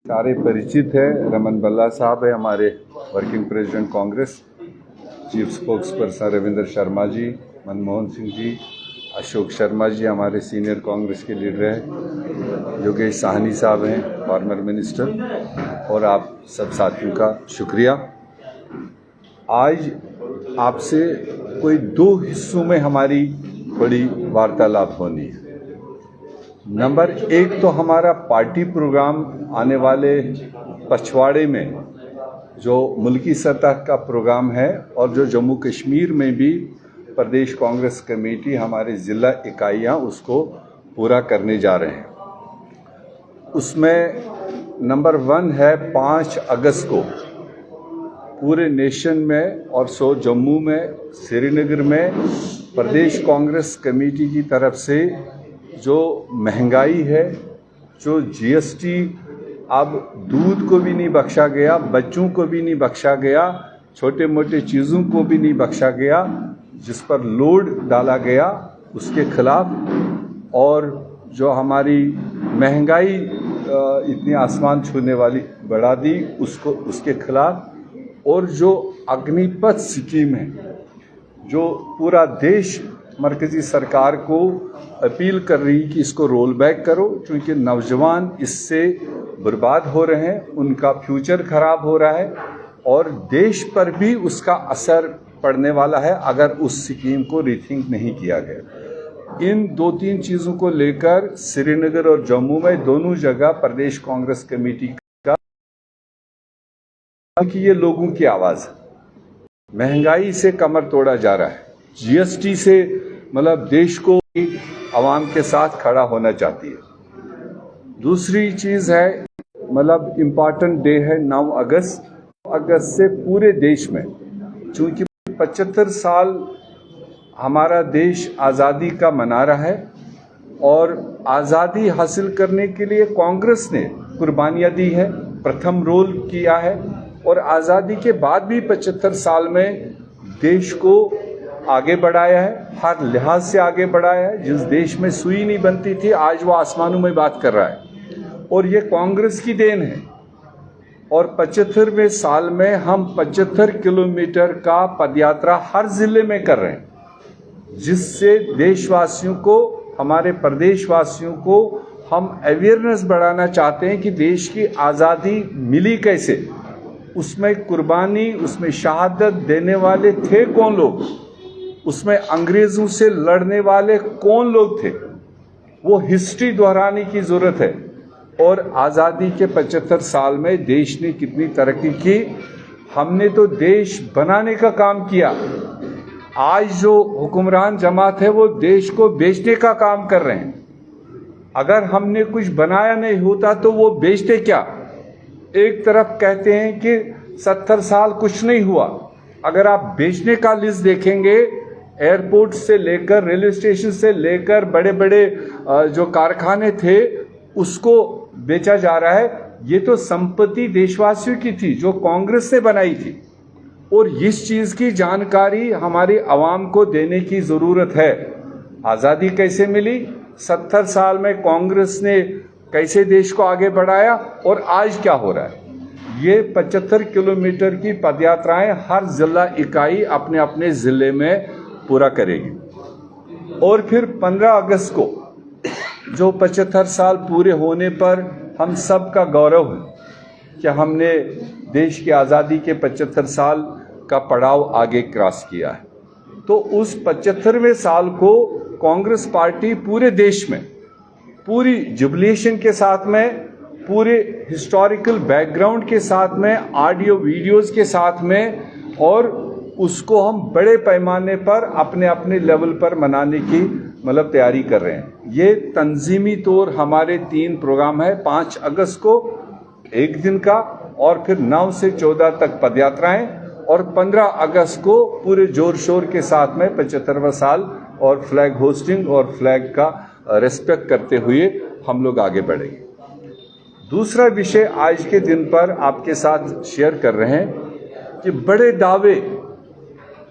सारे परिचित है। रमन भल्ला साहब है हमारे working president Congress, chief spokesperson Ravindra Sharma ji, Manmohan Singh ji, Ashok Sharma ji हमारे सीनियर कांग्रेस के लीडर हैं, योगेश साहनी साहब हैं फॉर्मर मिनिस्टर, और आप सब साथियों का शुक्रिया। आज आपसे कोई दो हिस्सों में हमारी बड़ी वार्तालाप होनी है। नंबर एक तो हमारा पार्टी प्रोग्राम आने वाले पछवाड़े में जो मुल्की सतह का प्रोग्राम है और जो जम्मू कश्मीर में भी प्रदेश कांग्रेस कमेटी हमारे ज़िला इकाइयाँ उसको पूरा करने जा रहे हैं। उसमें नंबर 1 है 5 अगस्त को पूरे नेशन में और जम्मू में, श्रीनगर में प्रदेश कांग्रेस कमेटी की तरफ से जो महंगाई है, जो जीएसटी अब दूध को भी नहीं बख्शा गया, बच्चों को भी नहीं बख्शा गया, छोटे मोटे चीज़ों को भी नहीं बख्शा गया, जिस पर लोड डाला गया उसके खिलाफ, और जो हमारी महंगाई इतनी आसमान छूने वाली बढ़ा दी उसके खिलाफ, और जो अग्निपथ स्कीम है जो पूरा देश मरकजी सरकार को अपील कर रही कि इसको रोल बैक करो, क्योंकि नौजवान इससे बर्बाद हो रहे हैं, उनका फ्यूचर खराब हो रहा है और देश पर भी उसका असर पड़ने वाला है अगर उस स्कीम को रीथिंक नहीं किया गया। इन 2-3 चीज़ों को लेकर श्रीनगर और जम्मू में दोनों जगह प्रदेश कांग्रेस कमेटी का कि ये लोगों की आवाज़ है। महंगाई से कमर तोड़ा जा रहा है, जीएसटी से मतलब देश को आवाम के साथ खड़ा होना चाहती है। दूसरी चीज़ है मतलब इम्पॉर्टेंट डे है 9 अगस्त से पूरे देश में, चूँकि 75 साल हमारा देश आज़ादी का मना रहा है और आज़ादी हासिल करने के लिए कांग्रेस ने कुर्बानियाँ दी है, प्रथम रोल किया है, और आज़ादी के बाद भी 75 साल में देश को आगे बढ़ाया है, हर लिहाज से आगे बढ़ाया है। जिस देश में सुई नहीं बनती थी आज वो आसमानों में बात कर रहा है, और ये कांग्रेस की देन है। और 75वें साल में हम 75 किलोमीटर का पदयात्रा हर जिले में कर रहे हैं, जिससे देशवासियों को, हमारे प्रदेशवासियों को हम अवेयरनेस बढ़ाना चाहते हैं कि देश की आज़ादी मिली कैसे, उसमें कुर्बानी, उसमें शहादत देने वाले थे कौन लोग, उसमें अंग्रेज़ों से लड़ने वाले कौन लोग थे, वो हिस्ट्री दोहराने की ज़रूरत है। और आज़ादी के 75 साल में देश ने कितनी तरक्की की, हमने तो देश बनाने का काम किया। आज जो हुक्मरान जमात है वो देश को बेचने का काम कर रहे हैं। अगर हमने कुछ बनाया नहीं होता तो वो बेचते क्या। एक तरफ कहते हैं कि 70 साल कुछ नहीं हुआ, अगर आप बेचने का लिस्ट देखेंगे, एयरपोर्ट से लेकर रेलवे स्टेशन से लेकर बड़े बड़े जो कारखाने थे उसको बेचा जा रहा है। ये तो संपत्ति देशवासियों की थी जो कांग्रेस ने बनाई थी, और इस चीज़ की जानकारी हमारी आवाम को देने की ज़रूरत है। आज़ादी कैसे मिली, 70 साल में कांग्रेस ने कैसे देश को आगे बढ़ाया, और आज क्या हो रहा है। ये 75 किलोमीटर की पदयात्राएं हर जिला इकाई अपने अपने ज़िले में पूरा करेगी। और फिर 15 अगस्त को जो 75 साल पूरे होने पर हम सब का गौरव है कि हमने देश की आज़ादी के 75 साल का पड़ाव आगे क्रॉस किया है। तो उस 75वें साल को कांग्रेस पार्टी पूरे देश में पूरी जुबिलेशन के साथ में, पूरे हिस्टोरिकल बैकग्राउंड के साथ में, ऑडियो वीडियोस के साथ में, और उसको हम बड़े पैमाने पर अपने अपने लेवल पर मनाने की मतलब तैयारी कर रहे हैं। ये तंजीमी तौर हमारे 3 प्रोग्राम है, 5 अगस्त को 1 दिन का, और फिर 9 से 14 तक पदयात्राएं, और 15 अगस्त को पूरे जोर शोर के साथ में 75वां साल और फ्लैग होस्टिंग और फ्लैग का रेस्पेक्ट करते हुए हम लोग आगे बढ़ेंगे। दूसरा विषय आज के दिन पर आपके साथ शेयर कर रहे हैं कि बड़े दावे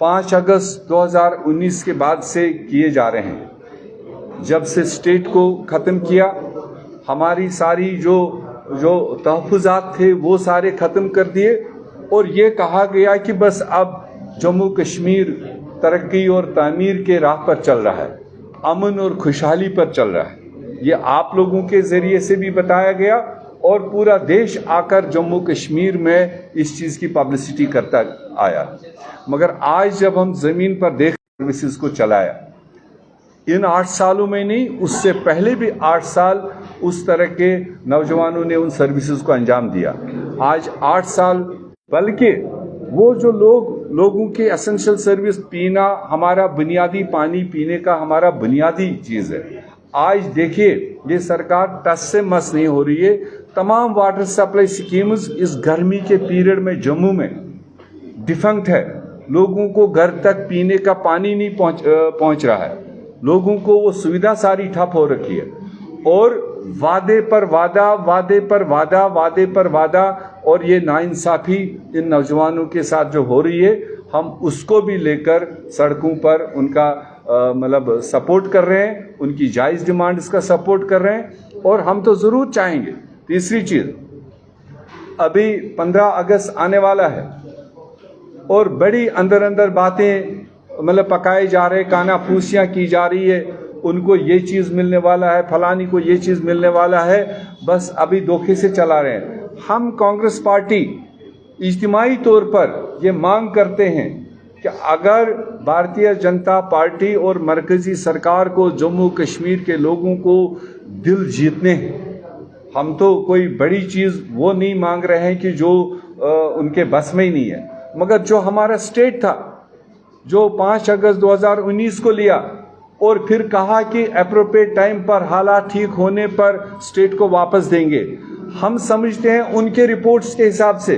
5 अगस्त 2019 के बाद से किए जा रहे हैं। जब से स्टेट को ख़त्म किया, हमारी सारी जो जो तहफ़्फ़ुज़ात थे वो सारे ख़त्म कर दिए और ये कहा गया कि बस अब जम्मू कश्मीर तरक्की और तामीर के राह पर चल रहा है, अमन और खुशहाली पर चल रहा है। ये आप लोगों के ज़रिए से भी बताया गया और पूरा देश आकर जम्मू कश्मीर में इस चीज़ की पब्लिसिटी करता आया। मगर आज जब हम ज़मीन पर देख सर्विसेज को चलाया, इन 8 सालों में नहीं, उससे पहले भी 8 साल उस तरह के नौजवानों ने उन सर्विसेज को अंजाम दिया। आज 8 साल, बल्कि वो जो लोगों के एसेंशियल सर्विस, पीना, हमारा बुनियादी पानी पीने का हमारा बुनियादी चीज़ है। आज देखिए ये सरकार टस से मस नहीं हो रही है। तमाम वाटर सप्लाई स्कीम्स इस गर्मी के पीरियड में जम्मू में डिफंक्ट है। लोगों को घर तक पीने का पानी नहीं पहुंच रहा है। लोगों को वो सुविधा सारी ठप हो रखी है और वादे पर वादा, वादे पर वादा, वादे पर वादा, और ये नाइंसाफ़ी इन नौजवानों के साथ जो हो रही है, हम उसको भी लेकर सड़कों पर उनका मतलब सपोर्ट कर रहे हैं, उनकी जायज़ डिमांड्स का सपोर्ट कर रहे हैं। और हम तो ज़रूर चाहेंगे। तीसरी चीज़, अभी 15 अगस्त आने वाला है और बड़ी अंदर बातें मतलब पकाए जा रहे, कानाफूसियाँ की जा रही है, उनको ये चीज़ मिलने वाला है, फलानी को ये चीज़ मिलने वाला है, बस अभी धोखे से चला रहे हैं। हम कांग्रेस पार्टी इज्तिमाई तौर पर ये मांग करते हैं कि अगर भारतीय जनता पार्टी और मरकज़ी सरकार को जम्मू कश्मीर के लोगों को दिल जीतने हैं, हम तो कोई बड़ी चीज़ वो नहीं मांग रहे हैं कि जो उनके बस में ही नहीं है, मगर जो हमारा स्टेट था, जो 5 अगस्त 2019 को लिया और फिर कहा कि एप्रोप्रिएट टाइम पर हालात ठीक होने पर स्टेट को वापस देंगे। हम समझते हैं उनके रिपोर्ट्स के हिसाब से,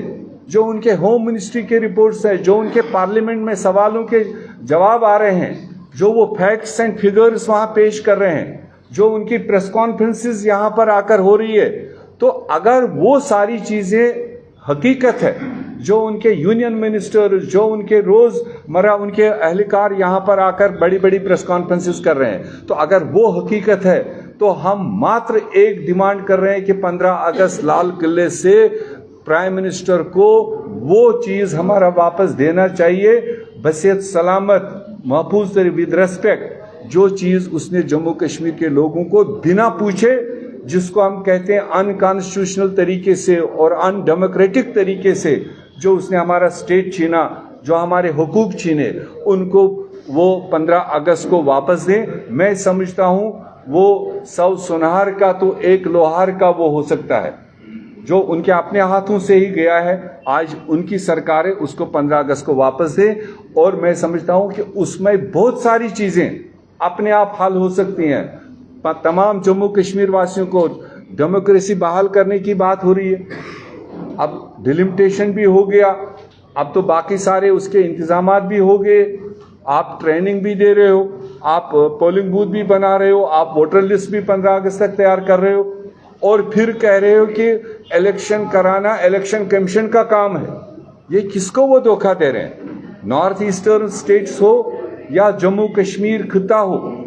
जो उनके होम मिनिस्ट्री के रिपोर्ट्स है, जो उनके पार्लियामेंट में सवालों के जवाब आ रहे हैं, जो वो फैक्ट्स एंड फिगर्स वहाँ पेश कर रहे हैं, जो उनकी प्रेस कॉन्फ्रेंसेस यहाँ पर आकर हो रही है, तो अगर वो सारी चीज़ें हकीकत है, जो उनके यूनियन मिनिस्टर, जो उनके रोज़मर्रा उनके अहलकार यहाँ पर आकर बड़ी बड़ी प्रेस कॉन्फ्रेंसेस कर रहे हैं, तो अगर वो हकीकत है तो हम मात्र एक डिमांड कर रहे हैं कि 15 अगस्त लाल किले से प्राइम मिनिस्टर को वो चीज़ हमारा वापस देना चाहिए, बसेत सलामत, महफूज विद रेस्पेक्ट, जो चीज़ उसने जम्मू कश्मीर के लोगों को बिना पूछे, जिसको हम कहते हैं अनकॉन्स्टिट्यूशनल तरीके से और अनडेमोक्रेटिक तरीके से, जो उसने हमारा स्टेट छीना, जो हमारे हुकूक छीने, उनको वो 15 अगस्त को वापस दें। मैं समझता हूँ वो 100 सुनार का तो एक लोहार का वो हो सकता है, जो उनके अपने हाथों से ही गया है। आज उनकी सरकार है, उसको 15 अगस्त को वापस दे। और मैं समझता हूँ कि उसमें बहुत सारी चीज़ें अपने आप हल हो सकती हैं। तमाम जम्मू कश्मीर वासियों को डेमोक्रेसी बहाल करने की बात हो रही है, अब डिलिमिटेशन भी हो गया, अब तो बाकी सारे उसके इंतजामात भी हो गए, आप ट्रेनिंग भी दे रहे हो, आप पोलिंग बूथ भी बना रहे हो, आप वोटर लिस्ट भी 15 अगस्त तक तैयार कर रहे हो, और फिर कह रहे हो कि इलेक्शन कराना इलेक्शन कमीशन का काम है। ये किसको वो धोखा दे रहे हैं? नॉर्थ ईस्टर्न स्टेट्स हो या जम्मू कश्मीर खिता हो,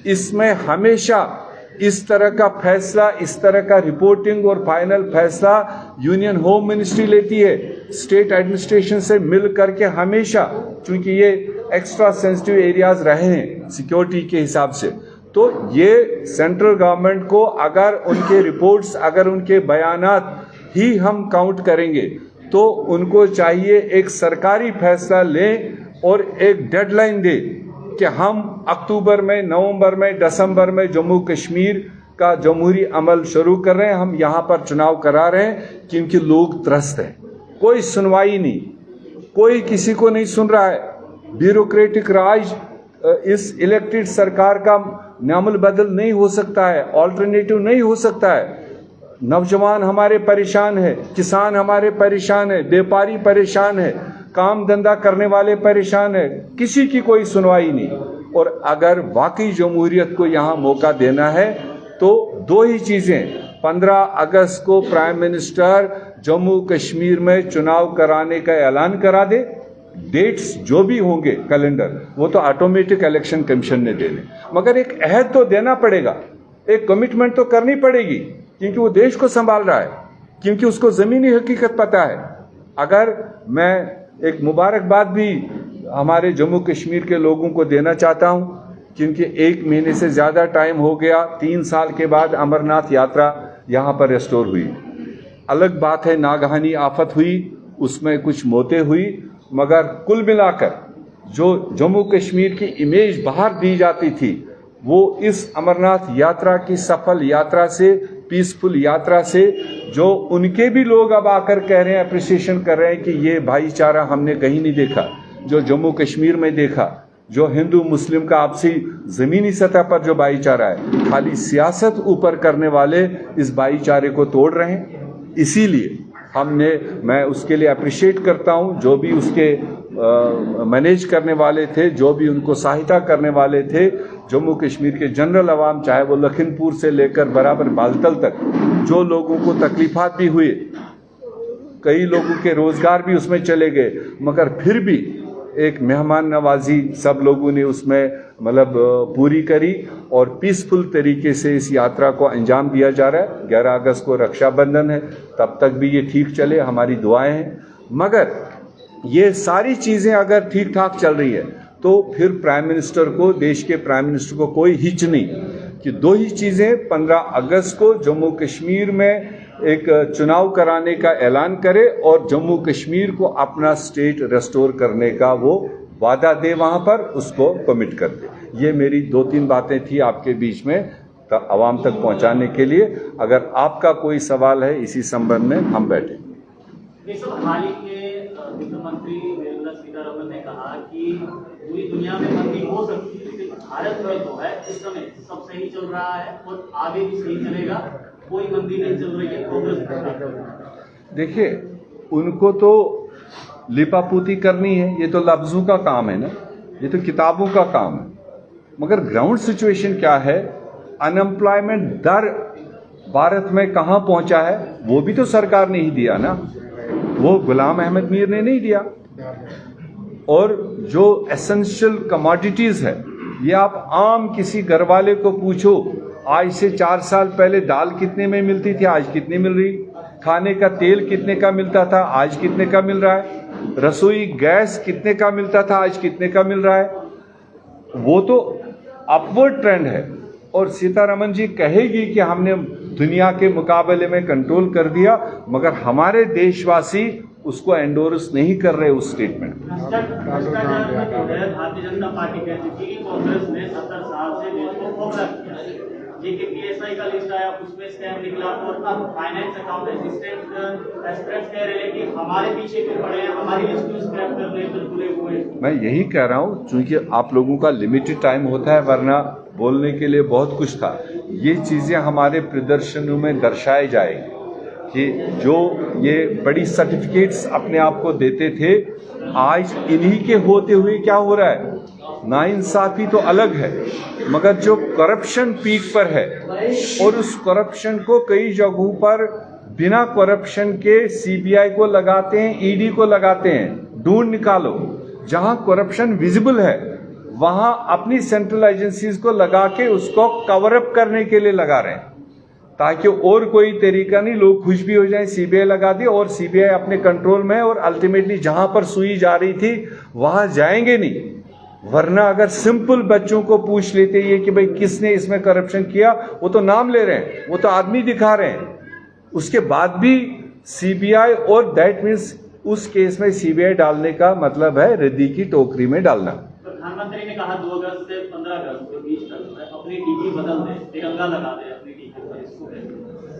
इसमें हमेशा इस तरह का फैसला, इस तरह का रिपोर्टिंग और फाइनल फैसला यूनियन होम मिनिस्ट्री लेती है, स्टेट एडमिनिस्ट्रेशन से मिल करके हमेशा, क्योंकि ये एक्स्ट्रा सेंसिटिव एरियाज रहे हैं सिक्योरिटी के हिसाब से। तो ये सेंट्रल गवर्नमेंट को अगर उनके रिपोर्ट्स, अगर उनके बयानात ही हम काउंट करेंगे, तो उनको चाहिए एक सरकारी फैसला लें और एक डेडलाइन दे कि हम अक्टूबर में, नवंबर में, दिसंबर में जम्मू कश्मीर का जमहूरी अमल शुरू कर रहे हैं, हम यहाँ पर चुनाव करा रहे हैं, क्योंकि लोग त्रस्त हैं। कोई सुनवाई नहीं, कोई किसी को नहीं सुन रहा है। ब्यूरोक्रेटिक राज इस इलेक्टेड सरकार का नामुल बदल नहीं हो सकता है, ऑल्टरनेटिव नहीं हो सकता है। नौजवान हमारे परेशान है, किसान हमारे परेशान है, व्यापारी परेशान है, काम धंधा करने वाले परेशान है, किसी की कोई सुनवाई नहीं। और अगर वाकई जमहूरियत को यहाँ मौका देना है तो दो ही चीज़ें, 15 अगस्त को प्राइम मिनिस्टर जम्मू कश्मीर में चुनाव कराने का ऐलान करा दे, डेट्स जो भी होंगे कैलेंडर वो तो ऑटोमेटिक इलेक्शन कमीशन ने देने, मगर एक अहद तो देना पड़ेगा, एक कमिटमेंट तो करनी पड़ेगी, क्योंकि वो देश को संभाल रहा है। क्योंकि उसको ज़मीनी हकीकत पता है। अगर मैं एक मुबारकबाद भी हमारे जम्मू कश्मीर के लोगों को देना चाहता हूं, क्योंकि 1 महीने से ज़्यादा टाइम हो गया, 3 साल के बाद अमरनाथ यात्रा यहाँ पर रेस्टोर हुई। अलग बात है नागहानी आफत हुई, उसमें कुछ मौतें हुई, मगर कुल मिलाकर जो जम्मू कश्मीर की इमेज बाहर दी जाती थी वो इस अमरनाथ यात्रा की सफल यात्रा से, पीसफुल यात्रा से, जो उनके भी लोग अब आकर कह रहे हैं, अप्रिसिएशन कर रहे हैं कि ये भाईचारा हमने कहीं नहीं देखा जो जम्मू कश्मीर में देखा, जो हिंदू मुस्लिम का आपसी ज़मीनी सतह पर जो भाईचारा है, खाली सियासत ऊपर करने वाले इस भाईचारे को तोड़ रहे हैं। इसीलिए मैं उसके लिए अप्रिशिएट करता हूं जो भी उसके मैनेज करने वाले थे, जो भी उनको सहायता करने वाले थे, जम्मू कश्मीर के जनरल अवाम, चाहे वो लखनपुर से लेकर बराबर बालतल तक, जो लोगों को तकलीफात भी हुए, कई लोगों के रोजगार भी उसमें चले गए, मगर फिर भी एक मेहमान नवाजी सब लोगों ने उसमें पूरी करी और पीसफुल तरीके से इस यात्रा को अंजाम दिया जा रहा है। 11 अगस्त को रक्षाबंधन है, तब तक भी ये ठीक चले, हमारी दुआएं हैं। मगर ये सारी चीज़ें अगर ठीक ठाक चल रही है तो फिर प्राइम मिनिस्टर को, देश के प्राइम मिनिस्टर को कोई हिच नहीं कि 2 ही चीज़ें 15 अगस्त को जम्मू कश्मीर में एक चुनाव कराने का ऐलान करे और जम्मू कश्मीर को अपना स्टेट रेस्टोर करने का वो वादा दे, वहाँ पर उसको कमिट कर दे। ये मेरी 2-3 बातें थी आपके बीच में आवाम तक पहुँचाने के लिए। अगर आपका कोई सवाल है इसी संबंध में हम बैठे। हाल ही में वित्त मंत्री निर्मला सीतारमण ने कहा कि पूरी दुनिया में मंदी हो सकती है, लेकिन भारत में जो है इस समय सब सही चल रहा है और आगे भी सही चलेगा, कोई मंदी नहीं चल रही है, प्रोग्रेस। देखिए, उनको तो लिपापूती करनी है, ये तो लफ्जों का काम है ना, ये तो किताबों का काम है, मगर ग्राउंड सिचुएशन क्या है, अनएम्प्लॉयमेंट दर भारत में कहाँ पहुंचा है वो भी तो सरकार ने ही दिया ना, वो गुलाम अहमद मीर ने नहीं दिया। और जो एसेंशियल कमोडिटीज है, ये आप आम किसी घर वाले को पूछो, आज से 4 साल पहले दाल कितने में मिलती थी, आज कितनी मिल रही, खाने का तेल कितने का मिलता था, आज कितने का मिल रहा है, रसोई गैस कितने का मिलता था, आज कितने का मिल रहा है, वो तो अपवर्ड ट्रेंड है। और सीतारमण जी कहेगी कि हमने दुनिया के मुकाबले में कंट्रोल कर दिया, मगर हमारे देशवासी उसको एंडोर्स नहीं कर रहे उस स्टेटमेंट को। भारतीय जनता पार्टी कहती थी कि कांग्रेस ने 70 साल से देश को खोखला किया, जेकेपीएसआई का लिस्ट आया, उसमें स्कैम निकला, और अब फाइनेंस अकाउंट असिस्टेंट एस्पिरेंट्स कह रहे हैं कि हमारे पीछे क्यों पड़े हैं, हमारी लिस्ट क्यों स्क्रैप कर रहे हैं, खुले हुए। मैं यही कह रहा हूँ, चूंकि आप लोगों का लिमिटेड टाइम होता है, वरना बोलने के लिए बहुत कुछ था। ये चीजें हमारे प्रदर्शनों में दर्शाए जाएंगी कि जो ये बड़ी सर्टिफिकेट्स अपने आप को देते थे, आज इन्हीं के होते हुए क्या हो रहा है, नाइंसाफी तो अलग है, मगर जो करप्शन पीक पर है, और उस करप्शन को कई जगहों पर बिना करप्शन के सीबीआई को लगाते हैं, ईडी को लगाते हैं, ढूंढ निकालो। जहां करप्शन विजिबल है वहां अपनी सेंट्रल एजेंसीज को लगा के उसको कवर अप करने के लिए लगा रहे हैं, ताकि और कोई तरीका नहीं, लोग खुश भी हो जाएं, सीबीआई लगा दी और सीबीआई अपने कंट्रोल में, और अल्टीमेटली जहां पर सुई जा रही थी वहां जाएंगे नहीं। वरना अगर सिंपल बच्चों को पूछ लेते ये कि भाई किसने इसमें करप्शन किया, वो तो नाम ले रहे हैं, वो तो आदमी दिखा रहे हैं, उसके बाद भी सीबीआई, और दैट मीन्स उस केस में सीबीआई डालने का मतलब है रद्दी की टोकरी में डालना। प्रधानमंत्री ने कहा 2 अगस्त से 15 अगस्त के बीच तक अपनी डीजी बदल दे, तिरंगा लगा दे अपनी डीजी पर। इसको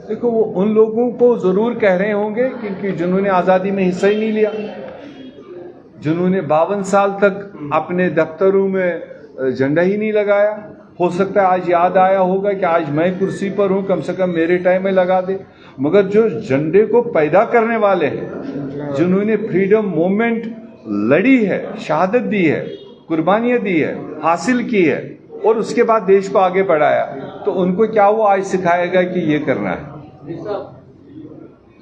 देखो, वो उन लोगों को जरूर कह रहे होंगे क्योंकि जिन्होंने आजादी में हिस्सा ही नहीं लिया, जिन्होंने 52 साल तक अपने दफ्तरों में झंडा ही नहीं लगाया। हो सकता है आज याद आया होगा कि आज मैं कुर्सी पर हूं, कम से कम मेरे टाइम में लगा दे। मगर जो झंडे को पैदा करने वाले हैं, जिन्होंने फ्रीडम मूवमेंट लड़ी है, शहादत दी है, कुर्बानियां दी है, हासिल की है, और उसके बाद देश को आगे बढ़ाया, तो उनको क्या वो आज सिखाएगा कि ये करना है।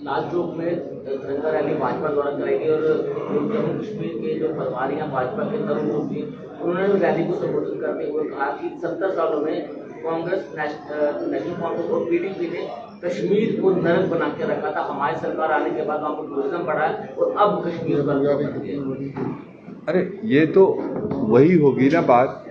लाल चौक में तिरंगा रैली भाजपा द्वारा कराई और जम्मू कश्मीर के जो पटवारी हैं भाजपा के तरुण चौधरी, उन्होंने रैली को संबोधित करते हुए कहा कि 70 सालों में कांग्रेस नेशनल कांग्रेस और पीडीपी ने कश्मीर को नरक बना के रखा था, हमारी सरकार आने के बाद वहाँ पर टूरिज्म बढ़ा है और अब कश्मीर पर अरे ये तो वही होगी ना बात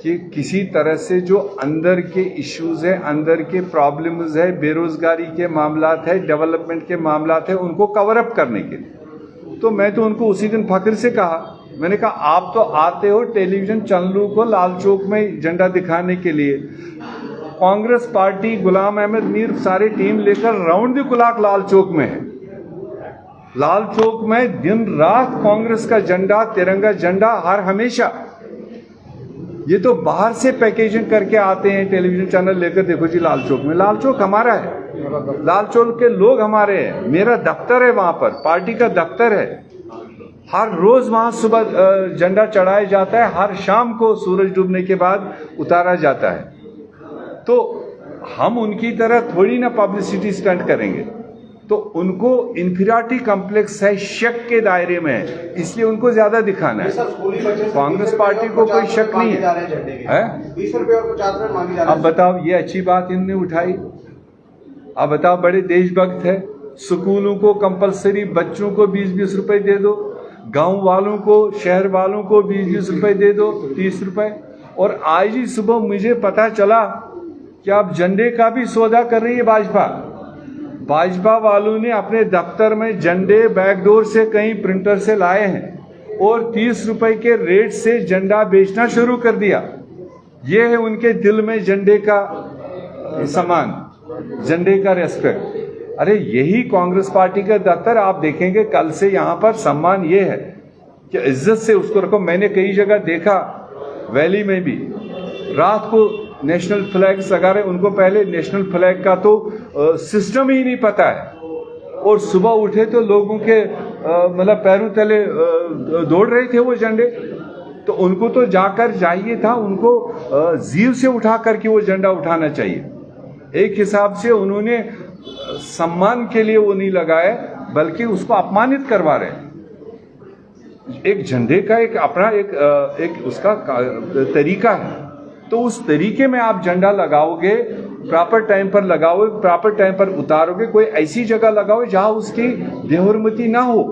कि किसी तरह से जो अंदर के इश्यूज है, अंदर के प्रॉब्लम्स है, बेरोजगारी के मामलात है, डेवलपमेंट के मामलात है, उनको कवर अप करने के लिए। तो मैं तो उनको उसी दिन फख्र से कहा, मैंने कहा आप तो आते हो टेलीविजन चैनलों को लाल चौक में झंडा दिखाने के लिए, कांग्रेस पार्टी गुलाम अहमद मीर सारी टीम लेकर round the clock Lal Chowk में है। लाल चौक में दिन रात कांग्रेस का झंडा, तिरंगा झंडा हर हमेशा। ये तो बाहर से पैकेजिंग करके आते हैं टेलीविजन चैनल लेकर, देखो जी लाल चौक में। लाल चौक हमारा है, लाल चौक के लोग हमारे हैं, मेरा दफ्तर है वहां पर, पार्टी का दफ्तर है। हर रोज वहां सुबह झंडा चढ़ाया जाता है, हर शाम को सूरज डूबने के बाद उतारा जाता है। तो हम उनकी तरह थोड़ी ना पब्लिसिटी स्टंट करेंगे। तो उनको इंफीरियरिटी कॉम्प्लेक्स है, शक के दायरे में है, इसलिए उनको ज्यादा दिखाना है। कांग्रेस पार्टी को कोई शक नहीं है। 20 रुपए और 50 रुपए मांगी जा रही है। अब बताओ, ये अच्छी बात इन्होंने उठाई। अब बताओ, बड़े देशभक्त है, स्कूलों को कंपलसरी बच्चों को 20-20 रुपए दे दो, गांव वालों को, शहर वालों को 20-20 रुपए दे दो, 30 रुपए। और आज ही सुबह मुझे पता चला कि अब झंडे का भी सौदा कर रही है भाजपा वालों ने अपने दफ्तर में झंडे बैकडोर से कहीं प्रिंटर से लाए हैं और 30 रुपए के रेट से झंडा बेचना शुरू कर दिया। ये है उनके दिल में झंडे का सम्मान, झंडे का रेस्पेक्ट। अरे यही कांग्रेस पार्टी का दफ्तर आप देखेंगे कल से यहाँ पर सम्मान ये है कि इज्जत से उसको रखो। मैंने कई जगह देखा, वैली में भी रात को नेशनल फ्लैग्स लगा रहे, उनको पहले नेशनल फ्लैग का तो सिस्टम ही नहीं पता है। और सुबह उठे तो लोगों के मतलब पैरों तले दौड़ रहे थे वो झंडे। तो उनको तो जाकर चाहिए था, उनको जीव से उठा करके वो झंडा उठाना चाहिए। एक हिसाब से उन्होंने सम्मान के लिए वो नहीं लगाए, बल्कि उसको अपमानित करवा रहे हैं। एक झंडे का एक अपना एक उसका तरीका है, तो उस तरीके में आप झंडा लगाओगे, प्रॉपर टाइम पर लगाओगे, प्रॉपर टाइम पर उतारोगे। कोई ऐसी जगह लगाओ जहां उसकी बेहुरमती ना हो।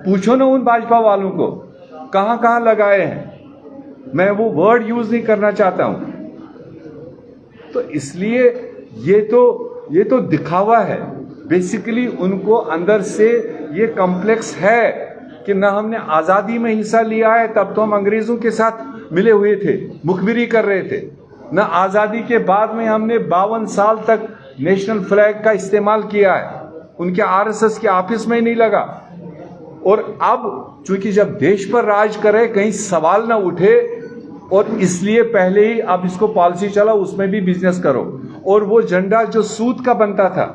पूछो ना उन भाजपा वालों को कहां कहां लगाए हैं। मैं वो वर्ड यूज नहीं करना चाहता हूं। तो इसलिए ये तो दिखावा है। बेसिकली उनको अंदर से ये कॉम्प्लेक्स है कि ना हमने आजादी में हिस्सा लिया है, तब तो हम अंग्रेजों के साथ मिले हुए थे, मुखबिरी कर रहे थे। न आजादी के बाद में हमने 52 साल तक नेशनल फ्लैग का इस्तेमाल किया है, उनके आरएसएस के ऑफिस में नहीं लगा। और अब चूंकि जब देश पर राज करे कहीं सवाल ना उठे, और इसलिए पहले ही अब इसको पॉलिसी चला उसमें भी बिजनेस करो। और वो झंडा जो सूत का बनता था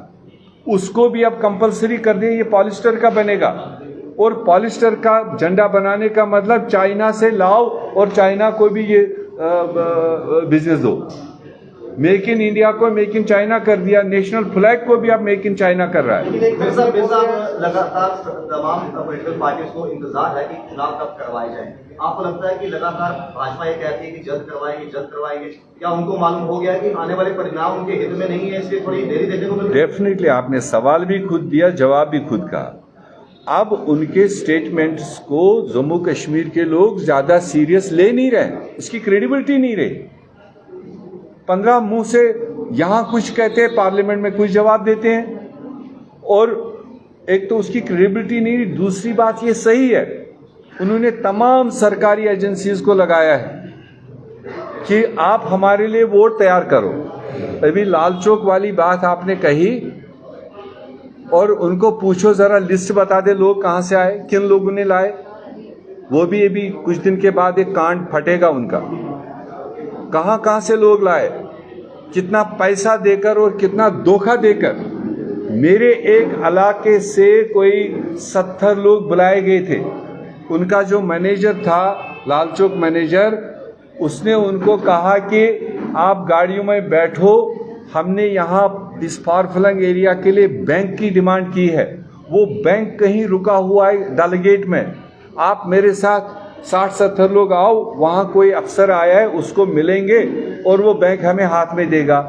उसको भी अब कंपलसरी कर दिया, ये पॉलिस्टर का बनेगा। और पॉलिस्टर का झंडा बनाने का मतलब चाइना से लाओ और चाइना को भी ये बिजनेस दो। मेक इन इंडिया को मेक इन चाइना कर दिया, नेशनल फ्लैग को भी अब मेक इन चाइना कर रहा है। लगातार तमाम पॉलिटिकल पार्टियों को इंतजार है कि चुनाव कब करवाए जाए। आपको लगता है कि लगातार भाजपा ये कहती है कि जल्द करवाएंगे, क्या उनको मालूम हो गया कि आने वाले परिणाम उनके हित में नहीं है, इसलिए थोड़ी देरी देखने को मिल रही है? डेफिनेटली आपने सवाल भी खुद दिया, जवाब भी खुद कहा। अब उनके स्टेटमेंट्स को जम्मू कश्मीर के लोग ज्यादा सीरियस ले नहीं रहे, उसकी क्रेडिबिलिटी नहीं रही। 15 मुंह से यहां कुछ कहते हैं, पार्लियामेंट में कुछ जवाब देते हैं, और एक तो उसकी क्रेडिबिलिटी नहीं रही। दूसरी बात ये सही है, उन्होंने तमाम सरकारी एजेंसीज को लगाया है कि आप हमारे लिए वोट तैयार करो। अभी लाल चौक वाली बात आपने कही, और उनको पूछो जरा लिस्ट बता दे लोग कहां से आए, किन लोगों ने लाए। वो भी अभी कुछ दिन के बाद एक कांड फटेगा उनका, कहां से लोग लाए, कितना पैसा देकर और कितना धोखा देकर। मेरे एक इलाके से कोई 70 लोग बुलाए गए थे। उनका जो मैनेजर था, लाल चौक मैनेजर, उसने उनको कहा कि आप गाड़ियों में बैठो, हमने यहाँ इस फारफलंग एरिया के लिए बैंक की डिमांड की है। वो बैंक कहीं रुका हुआ है डेलीगेट में, आप मेरे साथ 60-70 लोग आओ, वहाँ कोई अफसर आया है, उसको मिलेंगे और वो बैंक हमें हाथ में देगा।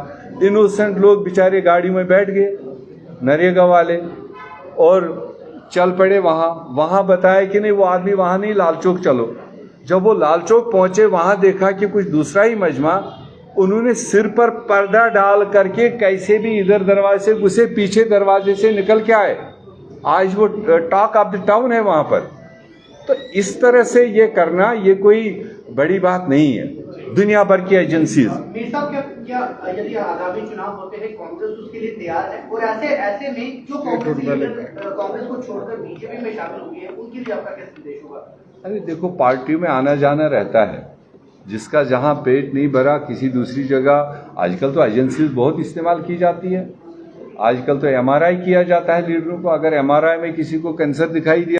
इनोसेंट लोग बेचारे गाड़ी में बैठ गए, नरेगा वाले, और चल पड़े वहां बताया कि नहीं वो आदमी वहां नहीं, लाल चौक चलो। जब वो लाल चौक पहुंचे वहां देखा कि कुछ दूसरा ही मजमा, उन्होंने सिर पर पर्दा डाल करके कैसे भी इधर दरवाजे से घुसे, पीछे दरवाजे से निकल के आए। आज वो टॉक ऑफ द टाउन है वहां पर। तो इस तरह से ये करना ये कोई बड़ी बात नहीं है। दुनिया भर की एजेंसीज मीर साहब क्या यदि आगामी चुनाव होते हैं कांग्रेस उसके लिए तैयार है, और ऐसे में जो कांग्रेस को छोड़कर बीजेपी में शामिल हुई है उनके लिए आपका क्या संदेश होगा? अरे देखो, पार्टी में आना जाना रहता है, जिसका जहां पेट नहीं भरा किसी दूसरी जगह। आजकल तो एजेंसीज बहुत इस्तेमाल की जाती है। आजकल तो MRI किया जाता है लीडरों को। अगर MRI में किसी को कैंसर दिखाई दिया